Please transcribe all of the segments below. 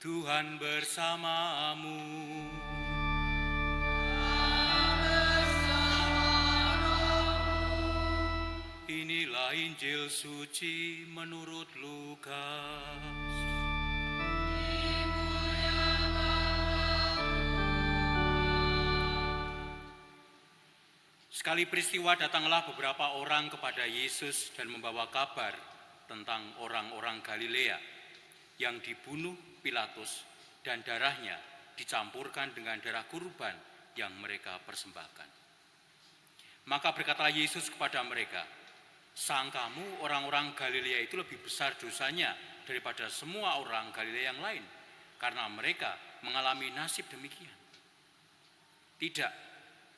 Tuhan bersamamu. Inilah Injil suci menurut Lukas. Sekali peristiwa datanglah beberapa orang kepada Yesus dan membawa kabar tentang orang-orang Galilea yang dibunuh Pilatus dan darahnya dicampurkan dengan darah kurban yang mereka persembahkan. Maka berkatalah Yesus kepada mereka, "Sangkamu orang-orang Galilea itu lebih besar dosanya daripada semua orang Galilea yang lain, karena mereka mengalami nasib demikian? Tidak,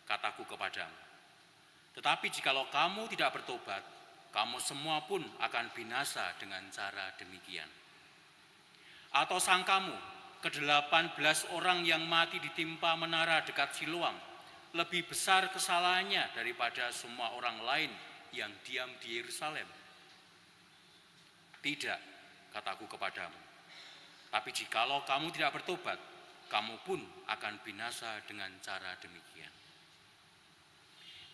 kataku kepadamu. Tetapi jikalau kamu tidak bertobat, kamu semua pun akan binasa dengan cara demikian. Atau sangkamu, ke-18 orang yang mati ditimpa menara dekat Siloam lebih besar kesalahannya daripada semua orang lain yang diam di Yerusalem? Tidak, kataku kepadamu. Tapi jikalau kamu tidak bertobat, kamu pun akan binasa dengan cara demikian."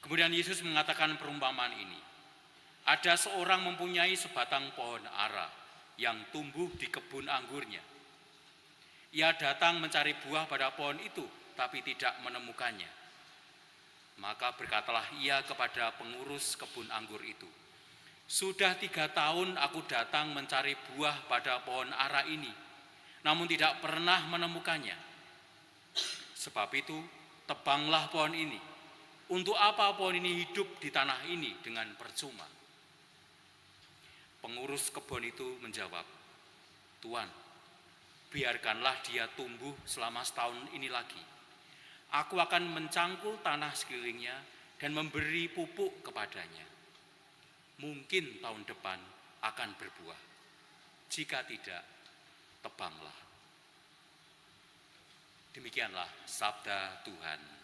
Kemudian Yesus mengatakan perumpamaan ini. Ada seorang mempunyai sebatang pohon ara yang tumbuh di kebun anggurnya. Ia datang mencari buah pada pohon itu, tapi tidak menemukannya. Maka berkatalah ia kepada pengurus kebun anggur itu, "Sudah 3 tahun aku datang mencari buah pada pohon ara ini, namun tidak pernah menemukannya. Sebab itu, tebanglah pohon ini. Untuk apa pohon ini hidup di tanah ini dengan percuma?" Pengurus kebun itu menjawab, "Tuan, biarkanlah dia tumbuh selama setahun ini lagi. Aku akan mencangkul tanah sekelilingnya dan memberi pupuk kepadanya. Mungkin tahun depan akan berbuah. Jika tidak, tebanglah." Demikianlah sabda Tuhan.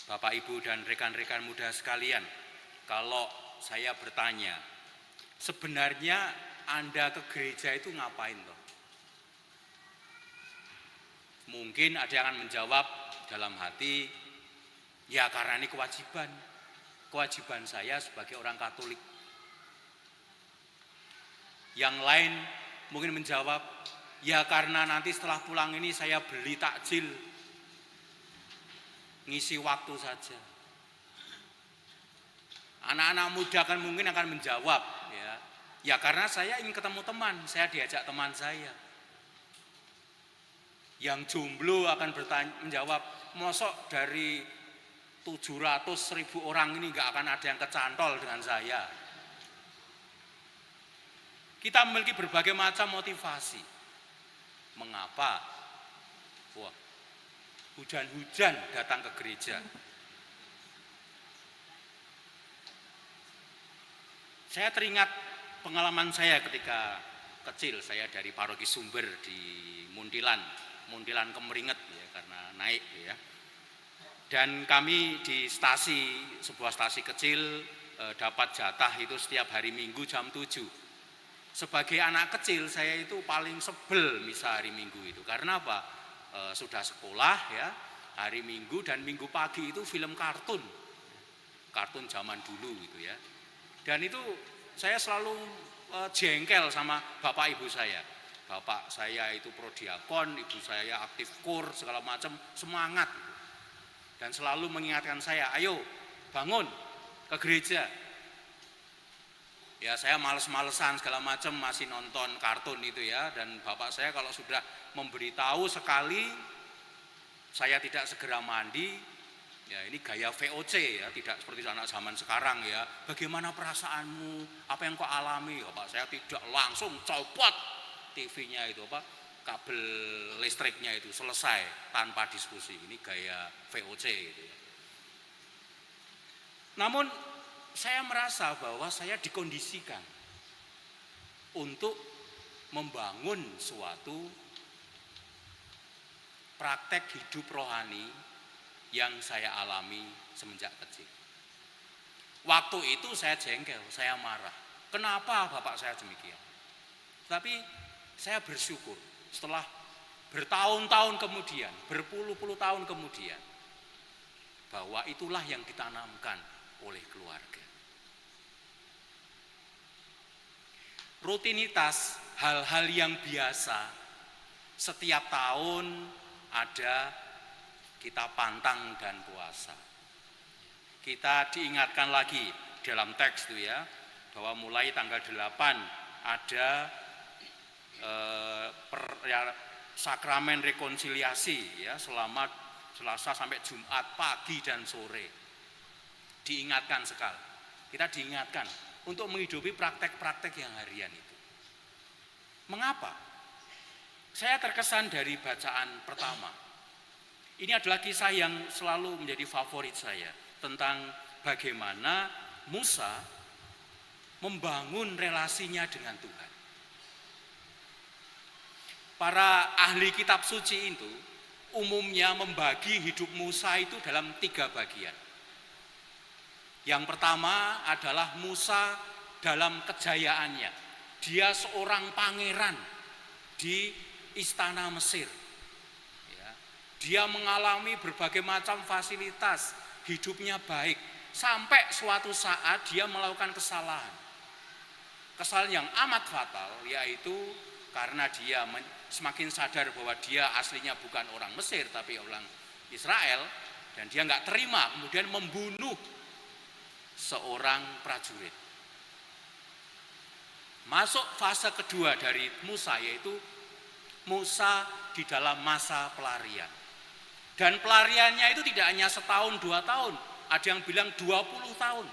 Bapak, Ibu, dan rekan-rekan muda sekalian, kalau saya bertanya, sebenarnya Anda ke gereja itu ngapain toh? Mungkin ada yang akan menjawab dalam hati, ya karena ini kewajiban saya sebagai orang Katolik. Yang lain mungkin menjawab, ya karena nanti setelah pulang ini saya beli takjil, ngisi waktu saja. Anak-anak muda kan mungkin akan menjawab, ya karena saya ingin ketemu teman, saya diajak teman saya. Yang jomblo akan menjawab, mosok dari 700.000 orang ini gak akan ada yang kecantol dengan saya. Kita memiliki berbagai macam motivasi. Mengapa? Hujan-hujan datang ke gereja. Saya teringat pengalaman saya ketika kecil. Saya dari paroki Sumber di Muntilan Kemeringet ya, karena naik ya. Dan kami di sebuah stasi kecil dapat jatah itu setiap hari Minggu jam 7. Sebagai anak kecil saya itu paling sebel misa hari Minggu itu. Karena apa? Sudah sekolah ya, hari Minggu dan Minggu pagi itu film kartun zaman dulu gitu ya. Dan itu saya selalu jengkel sama bapak ibu saya. Bapak saya itu prodiakon, ibu saya aktif kur segala macam, semangat. Dan selalu mengingatkan saya, ayo bangun ke gereja. Ya saya males-malesan segala macam, masih nonton kartun itu ya. Dan bapak saya kalau sudah memberitahu sekali saya tidak segera mandi, ya ini gaya VOC ya, tidak seperti anak zaman sekarang ya. Bagaimana perasaanmu, apa yang kau alami? Bapak saya tidak langsung copot TV-nya itu, kabel listriknya itu, selesai tanpa diskusi. Ini gaya VOC gitu ya. Namun saya merasa bahwa saya dikondisikan untuk membangun suatu praktek hidup rohani yang saya alami semenjak kecil. Waktu itu saya jengkel, saya marah. kenapa bapak saya demikian. Tapi saya bersyukur setelah bertahun-tahun kemudian, berpuluh-puluh tahun kemudian, bahwa itulah yang ditanamkan oleh keluarga. Rutinitas, hal-hal yang biasa, setiap tahun ada kita pantang dan puasa. Kita diingatkan lagi dalam teks itu ya, bahwa mulai tanggal 8 ada sakramen rekonsiliasi ya, selama Selasa sampai Jumat pagi dan sore. Diingatkan sekali. Kita diingatkan untuk menghidupi praktek-praktek yang harian itu. Mengapa? Saya terkesan dari bacaan pertama. Ini adalah kisah yang selalu menjadi favorit saya tentang bagaimana Musa membangun relasinya dengan Tuhan. Para ahli kitab suci itu umumnya membagi hidup Musa itu dalam 3 bagian. Yang pertama adalah Musa dalam kejayaannya. Dia seorang pangeran di istana Mesir. Ya, dia mengalami berbagai macam fasilitas, hidupnya baik. Sampai suatu saat dia melakukan kesalahan. Kesalahan yang amat fatal, yaitu karena dia semakin sadar bahwa dia aslinya bukan orang Mesir tapi orang Israel, dan dia nggak terima, kemudian membunuh seorang prajurit. Masuk fase kedua dari Musa, yaitu Musa di dalam masa pelarian. Dan pelariannya itu tidak hanya setahun 2 tahun, ada yang bilang 20 tahun.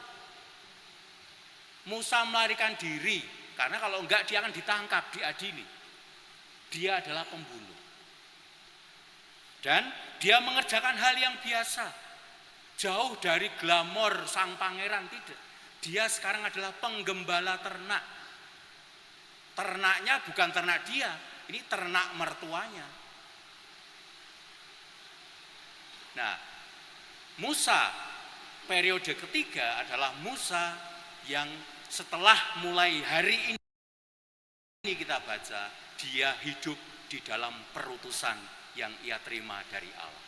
Musa melarikan diri, karena kalau enggak dia akan ditangkap, diadili. Dia adalah pembunuh. Dan dia mengerjakan hal yang biasa. Jauh dari glamor sang pangeran, tidak. Dia sekarang adalah penggembala ternak. Ternaknya bukan ternak dia, ini ternak mertuanya. Nah, Musa periode ketiga adalah Musa yang setelah mulai hari ini kita baca, dia hidup di dalam perutusan yang ia terima dari Allah.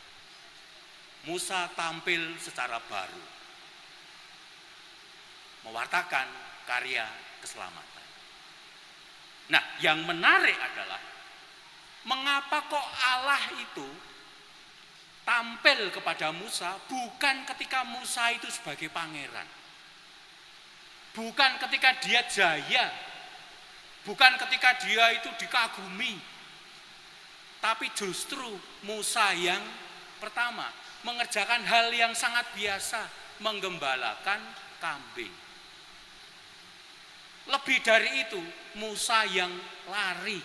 Musa tampil secara baru, mewartakan karya keselamatan. Nah, yang menarik adalah mengapa kok Allah itu tampil kepada Musa bukan ketika Musa itu sebagai pangeran, bukan ketika dia jaya, bukan ketika dia itu dikagumi, tapi justru Musa yang pertama mengerjakan hal yang sangat biasa, menggembalakan kambing. Lebih dari itu, Musa yang lari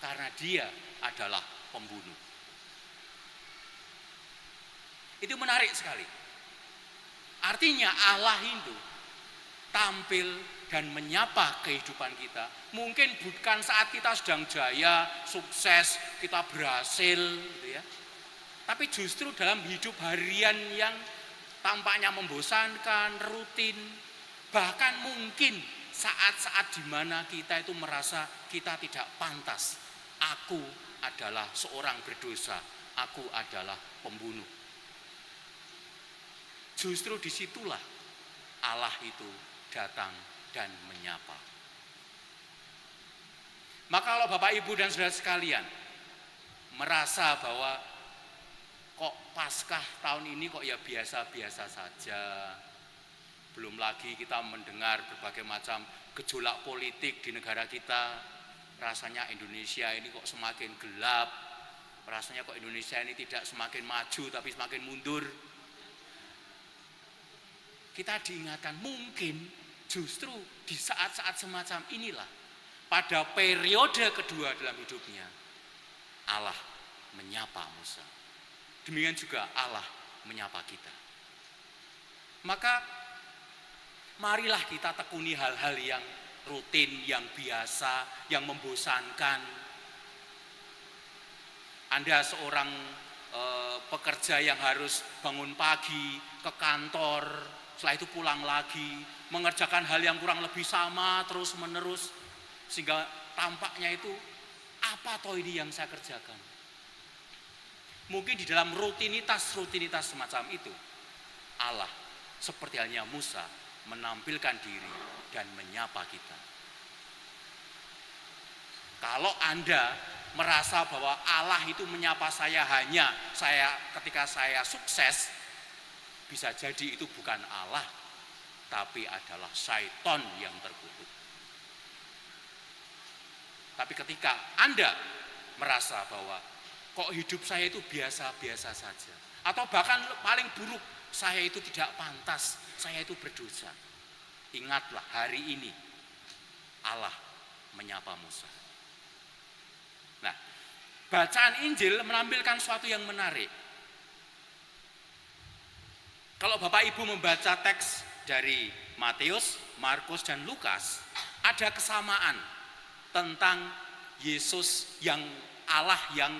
karena dia adalah pembunuh. Itu menarik sekali. Artinya Allah itu tampil dan menyapa kehidupan kita. Mungkin bukan saat kita sedang jaya, sukses, kita berhasil gitu ya. Tapi justru dalam hidup harian yang tampaknya membosankan, rutin, bahkan mungkin saat-saat di mana kita itu merasa kita tidak pantas. Aku adalah seorang berdosa, aku adalah pembunuh. Justru disitulah Allah itu datang dan menyapa. Maka kalau Bapak Ibu dan saudara sekalian merasa bahwa kok Paskah tahun ini kok ya biasa-biasa saja, belum lagi kita mendengar berbagai macam gejolak politik di negara kita, rasanya Indonesia ini kok semakin gelap, rasanya kok Indonesia ini tidak semakin maju tapi semakin mundur. Kita diingatkan mungkin justru di saat-saat semacam inilah, pada periode kedua dalam hidupnya, Allah menyapa Musa. Demikian juga Allah menyapa kita. Maka marilah kita tekuni hal-hal yang rutin, yang biasa, yang membosankan. Anda seorang pekerja yang harus bangun pagi ke kantor, setelah itu pulang lagi, mengerjakan hal yang kurang lebih sama terus menerus, sehingga tampaknya itu apa toh ini yang saya kerjakan. Mungkin di dalam rutinitas semacam itu, Allah seperti halnya Musa menampilkan diri dan menyapa kita. Kalau Anda merasa bahwa Allah itu menyapa saya hanya ketika saya sukses, bisa jadi itu bukan Allah, tapi adalah syaitan yang terkutuk. Tapi ketika Anda merasa bahwa kok hidup saya itu biasa-biasa saja, atau bahkan paling buruk, saya itu tidak pantas, saya itu berdosa, ingatlah hari ini Allah menyapa Musa. Nah, bacaan Injil menampilkan sesuatu yang menarik. Kalau Bapak Ibu membaca teks dari Matius, Markus, dan Lukas, ada kesamaan tentang Yesus yang Allah yang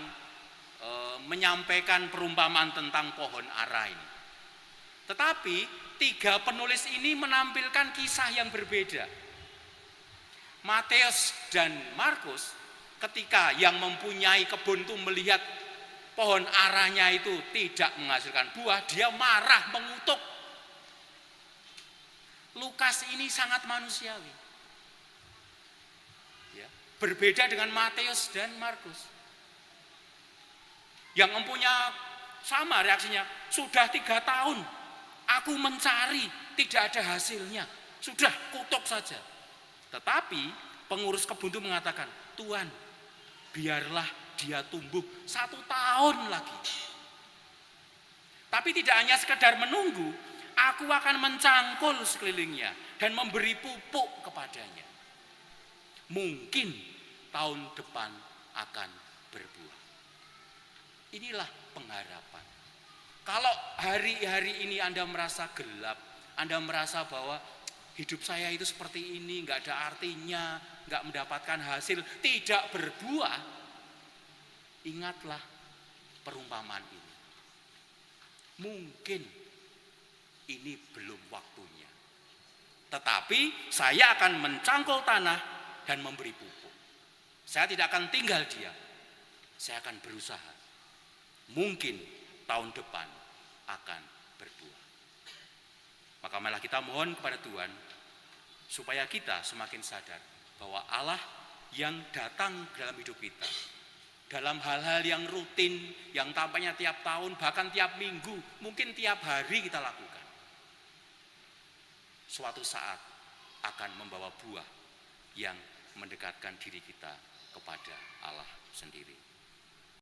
menyampaikan perumpamaan tentang pohon ara ini. Tetapi tiga penulis ini menampilkan kisah yang berbeda. Matius dan Markus, ketika yang mempunyai kebun itu melihat pohon aranya itu tidak menghasilkan buah, dia marah, mengutuk. Lukas ini sangat manusiawi, ya, berbeda dengan Matius dan Markus. Yang mempunyai sama reaksinya, sudah 3 tahun aku mencari, tidak ada hasilnya, sudah kutuk saja. Tetapi pengurus kebun itu mengatakan, Tuhan, biarlah dia tumbuh 1 tahun lagi. Tapi tidak hanya sekedar menunggu, aku akan mencangkul sekelilingnya dan memberi pupuk kepadanya. Mungkin tahun depan akan berbuah. Inilah pengharapan. Kalau hari-hari ini Anda merasa gelap, Anda merasa bahwa hidup saya itu seperti ini, nggak ada artinya, nggak mendapatkan hasil, tidak berbuah, ingatlah perumpamaan ini. Mungkin ini belum waktunya, tetapi saya akan mencangkul tanah dan memberi pupuk. Saya tidak akan tinggal diam, saya akan berusaha. Mungkin tahun depan akan berbuah. Maka marilah kita mohon kepada Tuhan supaya kita semakin sadar bahwa Allah yang datang dalam hidup kita, dalam hal-hal yang rutin, yang tampaknya tiap tahun, bahkan tiap minggu, mungkin tiap hari kita lakukan, suatu saat akan membawa buah yang mendekatkan diri kita kepada Allah sendiri.